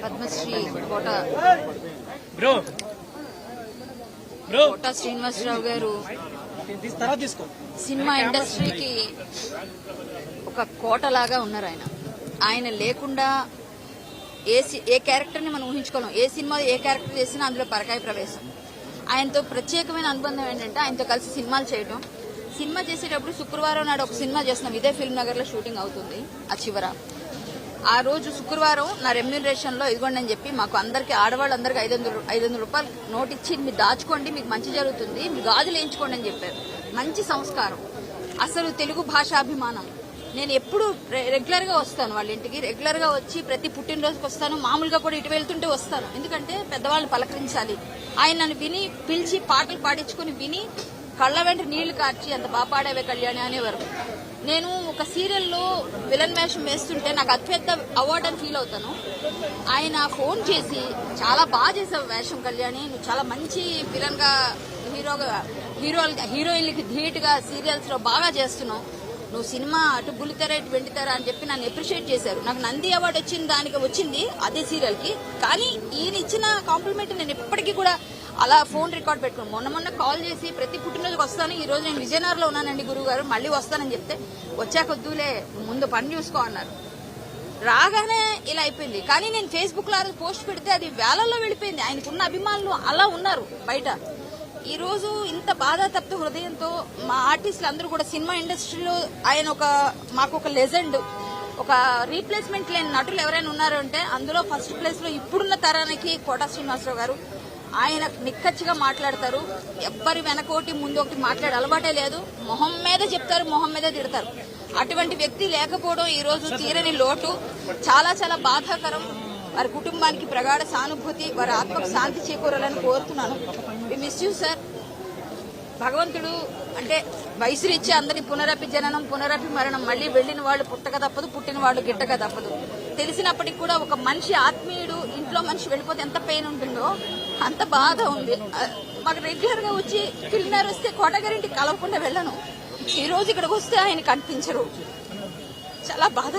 పద్మశ్రీ కోట శ్రీనివాసరావు గారు సినిమా ఇండస్ట్రీకి ఒక కోటలాగా ఉన్నారు. ఆయన లేకుండా ఏ క్యారెక్టర్ని మనం ఊహించుకోలేం. ఏ సినిమా ఏ క్యారెక్టర్ చేసినా అందులో పరకాయ ప్రవేశం. ఆయనతో ప్రత్యేకమైన అనుబంధం ఏంటంటే ఆయనతో కలిసి సినిమాలు చేయడం. సినిమా చేసేటప్పుడు శుక్రవారం నాడు ఒక సినిమా చేస్తున్నాం, ఇదే ఫిల్మ్ నగర్ లో షూటింగ్ అవుతుంది. ఆ చివర ఆ రోజు శుక్రవారం నా రెమ్యూనరేషన్ లో ఇదిగోండి అని చెప్పి మాకు అందరికి ఆడవాళ్ళందరికీ 500 రూపాయలు నోట్ ఇచ్చి మీరు దాచుకోండి, మీకు మంచి జరుగుతుంది, మీరు గాజులు వేయించుకోండి అని చెప్పారు. మంచి సంస్కారం, అసలు తెలుగు భాషాభిమానం. నేను ఎప్పుడు రెగ్యులర్ గా వస్తాను వాళ్ళ ఇంటికి, రెగ్యులర్ గా వచ్చి ప్రతి పుట్టినరోజుకి వస్తాను. మామూలుగా కూడా ఇటు వెళ్తుంటే వస్తాను, ఎందుకంటే పెద్దవాళ్ళని పలకరించాలి. ఆయన నన్ను విని పిలిచి పాటలు పాడించుకుని విని కళ్ళ వెంట నీళ్లు కార్చి అంత బాగా పాడేవే కళ్యాణి అనేవారు. నేను ఒక సీరియల్లో విలన్ వేషం వేస్తుంటే నాకు అతిపెద్ద అవార్డు అని ఫీల్ అవుతాను. ఆయన ఫోన్ చేసి చాలా బాగా చేసావు వేషం కళ్యాణి, నువ్వు చాలా మంచి విలన్ గా హీరోయిన్లకి ధీటుగా సీరియల్స్ లో బాగా చేస్తున్నావు, నువ్వు సినిమా అటు బుల్లితెర ఇటు వెండితెర అని చెప్పి నన్ను అప్రిషియేట్ చేశారు. నాకు నంది అవార్డు వచ్చింది అదే సీరియల్ కి. కానీ ఈయన ఇచ్చిన కాంప్లిమెంట్ నేను ఎప్పటికీ కూడా అలా ఫోన్ రికార్డ్ పెట్టుకున్నాను. మొన్న కాల్ చేసి ప్రతి పుట్టినరోజుకి వస్తాను, ఈ రోజు నేను విజయనగరంలో ఉన్నానండి గురువు గారు, మళ్ళీ వస్తానని చెప్తే వచ్చాకొద్దులే ముందు పని చూసుకో అన్నారు. రాగానే ఇలా అయిపోయింది. కానీ నేను ఫేస్బుక్ లో పోస్ట్ పెడితే అది వేలల్లో వెళ్ళిపోయింది. ఆయనకున్న అభిమానులు అలా ఉన్నారు బయట. ఈ రోజు ఇంత బాధాతప్త హృదయంతో మా ఆర్టిస్టులు అందరూ కూడా సినిమా ఇండస్ట్రీలో ఆయన మాకు ఒక లెజెండ్, ఒక రీప్లేస్మెంట్ లేని నటులు ఎవరైనా ఉన్నారు అంటే అందులో ఫస్ట్ ప్లేస్ లో ఇప్పుడున్న తరానికి కోట శ్రీనివాసరావు గారు. ఆయన నిక్కచ్చిగా మాట్లాడతారు, ఎవ్వరి వెనకోటి ముందు ఒకటి మాట్లాడే అలవాటే లేదు. మొహం మీద చెప్తారు, మొహం మీద తిడతారు. అటువంటి వ్యక్తి లేకపోవడం ఈ రోజు తీరని లోటు, చాలా చాలా బాధాకరం. వారి కుటుంబానికి ప్రగాఢ సానుభూతి, వారి ఆత్మకు శాంతి చేకూరాలని కోరుతున్నాను. We miss you sir. భగవంతుడు అంటే వయసురిచ్చి అందరి పునరపి జననం పునరపి మరణం, మళ్లీ వెళ్లిన వాళ్ళు పుట్టక తప్పదు, పుట్టిన వాళ్ళు గిట్టక తప్పదు. తెలిసినప్పటికీ కూడా ఒక మనిషి ఆత్మీయుడు ఇంట్లో మనిషి వెళ్ళిపోతే ఎంత పెయిన్ ఉంటుందో అంత బాధ ఉంది. మాకు రెగ్యులర్ గా వచ్చి ఫిల్మ్నగర్ వస్తే కోటగారింటికి కలవకుండా వెళ్ళను. ఈ రోజు ఇక్కడికి వస్తే ఆయన కనిపించరు, చాలా బాధ.